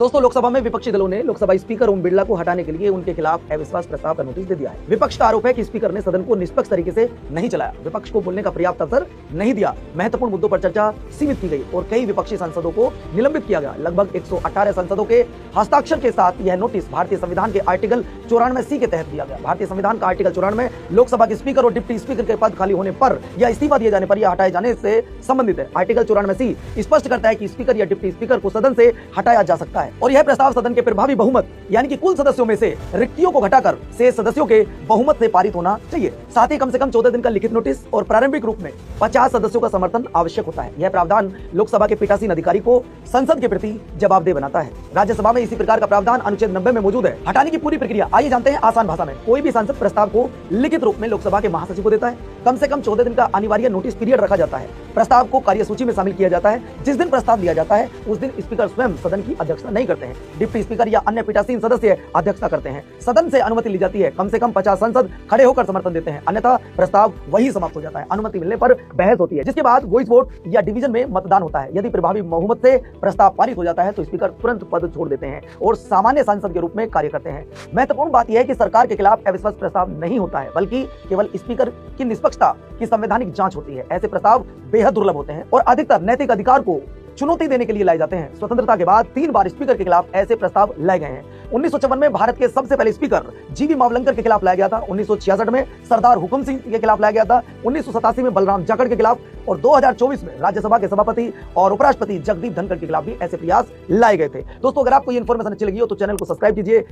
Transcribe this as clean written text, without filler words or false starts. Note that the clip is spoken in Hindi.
दोस्तों, लोकसभा में विपक्षी दलों ने लोकसभा स्पीकर ओम बिरला को हटाने के लिए उनके खिलाफ अविश्वास प्रस्ताव का नोटिस दे दिया है। विपक्ष का आरोप है कि स्पीकर ने सदन को निष्पक्ष तरीके से नहीं चलाया, विपक्ष को बोलने का पर्याप्त अवसर नहीं दिया, महत्वपूर्ण मुद्दों पर चर्चा सीमित की गई और कई विपक्षी सांसदों को निलंबित किया गया। लगभग 118 सांसदों के हस्ताक्षर के साथ यह नोटिस भारतीय संविधान के आर्टिकल 94C के तहत दिया गया। भारतीय संविधान का आर्टिकल 94 लोकसभा के स्पीकर और डिप्टी स्पीकर के पद खाली होने पर या इस्तीफा दिए जाने पर या हटाए जाने से संबंधित है। आर्टिकल 94C स्पष्ट करता है कि स्पीकर या डिप्टी स्पीकर को सदन से हटाया जा सकता है और यह प्रस्ताव सदन के प्रभावी बहुमत यानी कि कुल सदस्यों में से रिक्तियों को घटाकर शेष सदस्यों के बहुमत से पारित होना चाहिए। साथ ही कम से कम 14 दिन का लिखित नोटिस और प्रारंभिक रूप में 50 सदस्यों का समर्थन आवश्यक होता है। यह प्रावधान लोकसभा के पीठासीन अधिकारी को संसद के प्रति जवाबदेह बनाता है। राज्यसभा में इसी प्रकार का प्रावधान अनुच्छेद 90 में मौजूद है। हटाने की पूरी प्रक्रिया आइए जानते हैं आसान भाषा में। कोई भी सांसद प्रस्ताव को लिखित रूप में लोकसभा के महासचिव को देता है। कम से कम 14 दिन का अनिवार्य नोटिस पीरियड रखा जाता है। प्रस्ताव को कार्यसूची में शामिल किया जाता है। जिस दिन प्रस्ताव लिया जाता है उस दिन स्पीकर स्वयं सदन की अध्यक्षता नहीं करते हैं, डिप्टी स्पीकर या अन्य पीठासीन सदस्य अध्यक्षता करते हैं। सदन से अनुमति ली जाती है। कम से कम 50 सांसद खड़े होकर समर्थन देते हैं, अन्यथा प्रस्ताव वही समाप्त हो जाता है। अनुमति मिलने पर बहस होती है, जिसके बाद वॉइस वोट या डिवीजन में मतदान होता है। यदि प्रभावी बहुमत से प्रस्ताव पारित हो जाता है तो स्पीकर तुरंत पद छोड़ देते हैं और सामान्य सांसद के रूप में कार्य करते हैं। महत्वपूर्ण बात यह है कि सरकार के खिलाफ अविश्वास प्रस्ताव नहीं होता है, बल्कि केवल स्पीकर की निष्पक्षता की संवैधानिक जांच होती है। ऐसे प्रस्ताव बेहद दुर्लभ होते हैं और अधिकतर नैतिक अधिकार को चुनौती देने के लिए लाए जाते हैं। स्वतंत्रता के बाद 3 बार स्पीकर के खिलाफ ऐसे प्रस्ताव लाए गए हैं। 1954 में भारत के सबसे पहले स्पीकर जीवी मावलंकर के खिलाफ लाया गया था। 1966 में सरदार हुकुम सिंह के खिलाफ लाया गया था। 1987 में बलराम जाखड़ के खिलाफ और 2024 में राज्यसभा के सभापति और उपराष्ट्रपति जगदीप धनखड़ के खिलाफ भी ऐसे प्रयास लाए गए थे। दोस्तों, अगर आपको ये इन्फॉर्मेशन अच्छी लगी हो तो चैनल को सब्सक्राइब कीजिए।